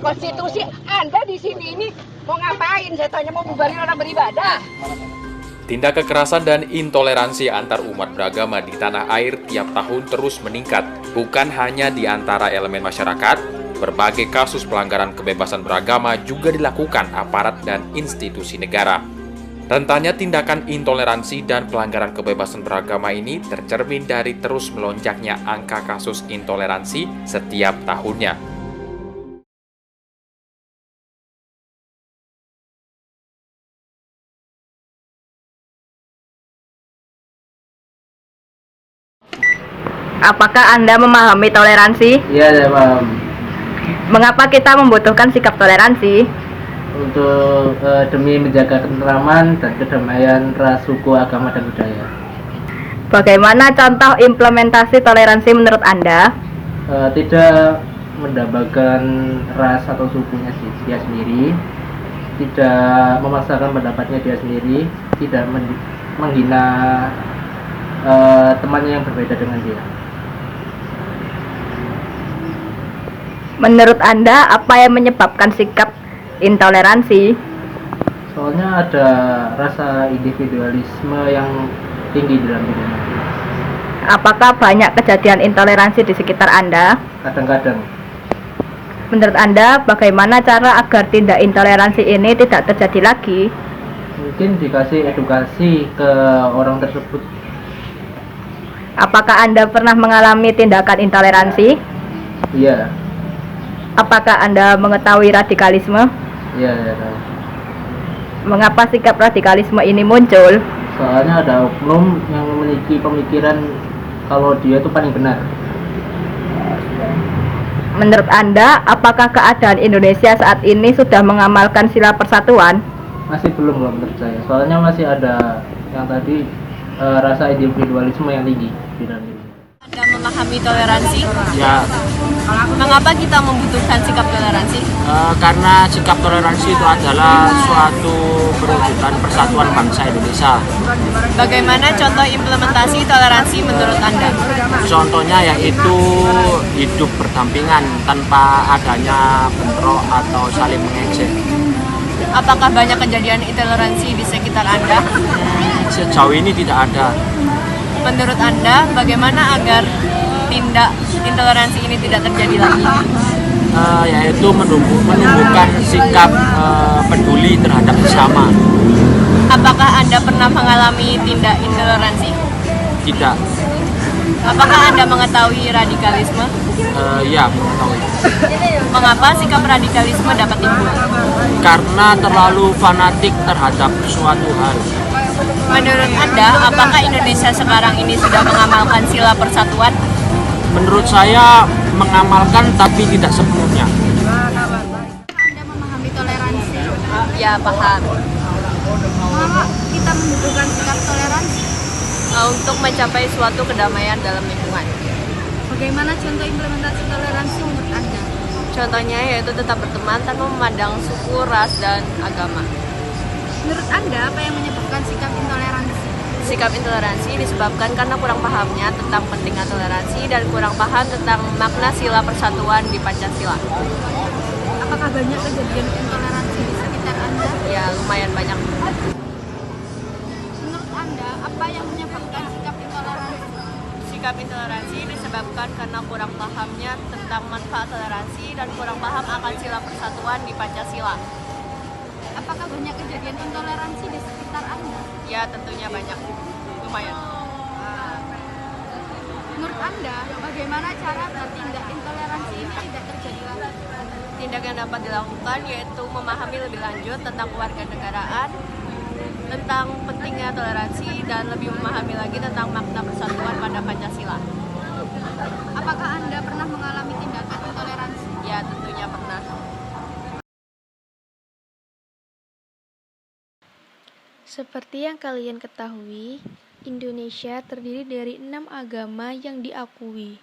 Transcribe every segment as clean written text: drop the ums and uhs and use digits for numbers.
Konstitusi Anda di sini ini mau ngapain? Saya tanya, mau bubarin orang beribadah. Tindak kekerasan dan intoleransi antar umat beragama di tanah air tiap tahun terus meningkat, bukan hanya di antara elemen masyarakat. Berbagai kasus pelanggaran kebebasan beragama juga dilakukan aparat dan institusi negara. Rentannya tindakan intoleransi dan pelanggaran kebebasan beragama ini tercermin dari terus melonjaknya angka kasus intoleransi setiap tahunnya. Apakah Anda memahami toleransi? Iya, saya paham. Mengapa kita membutuhkan sikap toleransi? Untuk demi menjaga ketentraman dan kedamaian ras, suku, agama, dan budaya. Bagaimana contoh implementasi toleransi menurut Anda? Tidak mendambakan ras atau sukunya dia sendiri, tidak memaksakan pendapatnya dia sendiri, tidak menghina temannya yang berbeda dengan dia. Menurut Anda, apa yang menyebabkan sikap intoleransi? Soalnya ada rasa individualisme yang tinggi dalam diri. Apakah banyak kejadian intoleransi di sekitar Anda? Kadang-kadang. Menurut Anda, bagaimana cara agar tindak intoleransi ini tidak terjadi lagi? Mungkin dikasih edukasi ke orang tersebut. Apakah Anda pernah mengalami tindakan intoleransi? Iya. Apakah Anda mengetahui radikalisme? Iya, ya, tahu. Mengapa sikap radikalisme ini muncul? Soalnya ada oknum yang memiliki pemikiran kalau dia itu paling benar. Menurut Anda, apakah keadaan Indonesia saat ini sudah mengamalkan sila persatuan? Masih belum menurut saya. Soalnya masih ada yang tadi rasa individualisme yang tinggi di dalam diri. Anda memahami toleransi? Ya, Mengapa kita membutuhkan sikap toleransi? karena sikap toleransi itu adalah suatu perwujudan persatuan bangsa Indonesia. Bagaimana contoh implementasi toleransi menurut Anda? Contohnya yaitu hidup berdampingan tanpa adanya bentrok atau saling mengejek. Apakah banyak kejadian intoleransi di sekitar Anda? Sejauh ini tidak ada. Menurut Anda, bagaimana agar tindak intoleransi ini tidak terjadi lagi? Yaitu menumbuhkan sikap peduli terhadap sesama. Apakah Anda pernah mengalami tindak intoleransi? Tidak. Apakah Anda mengetahui radikalisme? Ya, mengetahui. Mengapa sikap radikalisme dapat timbul? Karena terlalu fanatik terhadap suatu hal. Menurut Anda, apakah Indonesia sekarang ini sudah mengamalkan sila persatuan? Menurut saya mengamalkan tapi tidak sepenuhnya. Anda memahami toleransi? Ya, paham. Mengapa kita membutuhkan sikap toleransi? Untuk mencapai suatu kedamaian dalam lingkungan. Bagaimana contoh implementasi toleransi menurut Anda? Contohnya yaitu tetap berteman tanpa memandang suku, ras, dan agama. Menurut Anda, apa yang menyebabkan sikap intoleransi? Sikap intoleransi disebabkan karena kurang pahamnya tentang pentingnya toleransi dan kurang paham tentang makna sila persatuan di Pancasila. Apakah banyak kejadian intoleransi di sekitar Anda? Ya, lumayan banyak. Menurut Anda, apa yang menyebabkan sikap intoleransi? Sikap intoleransi disebabkan karena kurang pahamnya tentang manfaat toleransi dan kurang paham akan sila persatuan di Pancasila. Apakah banyak kejadian intoleransi di sekitar Anda? Ya, tentunya banyak. Lumayan. Menurut Anda, bagaimana cara bertindak intoleransi ini tidak terjadi lagi? Tindak yang dapat dilakukan yaitu memahami lebih lanjut tentang kewarganegaraan, tentang pentingnya toleransi, dan lebih memahami lagi tentang makna persatuan pada Pancasila. Apakah Anda pernah mengalami tindakan intoleransi? Ya, tentunya pernah. Seperti yang kalian ketahui, Indonesia terdiri dari 6 agama yang diakui.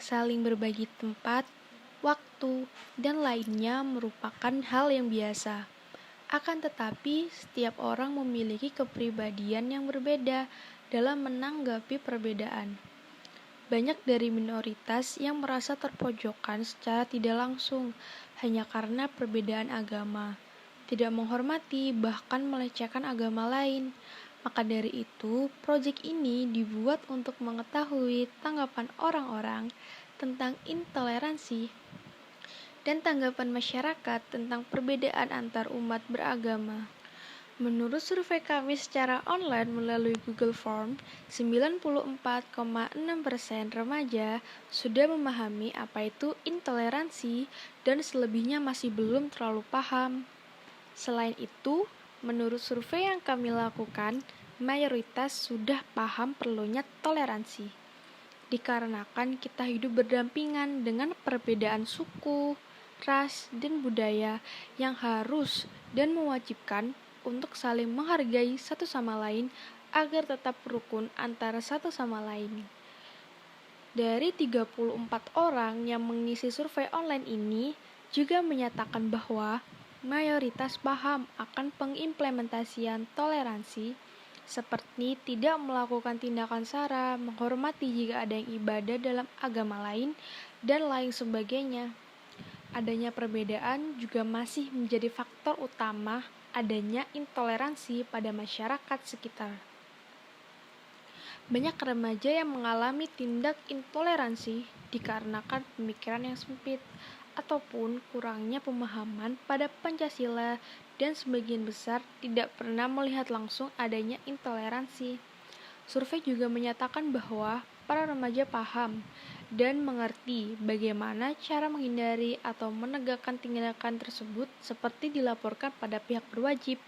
Saling berbagi tempat, waktu, dan lainnya merupakan hal yang biasa. Akan tetapi, setiap orang memiliki kepribadian yang berbeda dalam menanggapi perbedaan. Banyak dari minoritas yang merasa terpojokkan secara tidak langsung hanya karena perbedaan agama, tidak menghormati bahkan melecehkan agama lain. Maka dari itu, proyek ini dibuat untuk mengetahui tanggapan orang-orang tentang intoleransi dan tanggapan masyarakat tentang perbedaan antar umat beragama. Menurut survei kami secara online melalui Google Form, 94,6% remaja sudah memahami apa itu intoleransi dan selebihnya masih belum terlalu paham. Selain itu, menurut survei yang kami lakukan, mayoritas sudah paham perlunya toleransi. Dikarenakan kita hidup berdampingan dengan perbedaan suku, ras, dan budaya yang harus dan mewajibkan untuk saling menghargai satu sama lain agar tetap rukun antara satu sama lain. Dari 34 orang yang mengisi survei online ini juga menyatakan bahwa mayoritas paham akan pengimplementasian toleransi seperti tidak melakukan tindakan sara, menghormati jika ada yang ibadah dalam agama lain, dan lain sebagainya. Adanya perbedaan juga masih menjadi faktor utama adanya intoleransi pada masyarakat sekitar. Banyak remaja yang mengalami tindak intoleransi dikarenakan pemikiran yang sempit ataupun kurangnya pemahaman pada Pancasila dan sebagian besar tidak pernah melihat langsung adanya intoleransi. Survei juga menyatakan bahwa para remaja paham dan mengerti bagaimana cara menghindari atau menegakkan tindakan tersebut seperti dilaporkan pada pihak berwajib,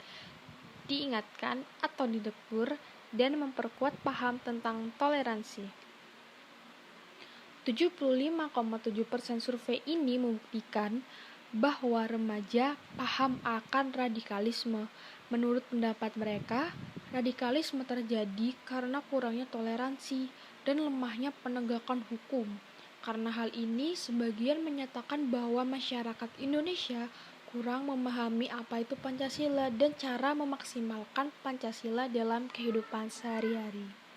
diingatkan atau ditegur, dan memperkuat paham tentang toleransi. 75,7% survei ini membuktikan bahwa remaja paham akan radikalisme. Menurut pendapat mereka, radikalisme terjadi karena kurangnya toleransi dan lemahnya penegakan hukum. Karena hal ini, sebagian menyatakan bahwa masyarakat Indonesia kurang memahami apa itu Pancasila dan cara memaksimalkan Pancasila dalam kehidupan sehari-hari.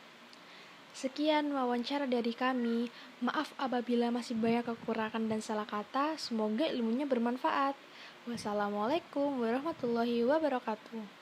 Sekian wawancara dari kami. Maaf apabila masih banyak kekurangan dan salah kata. Semoga ilmunya bermanfaat. Wassalamualaikum warahmatullahi wabarakatuh.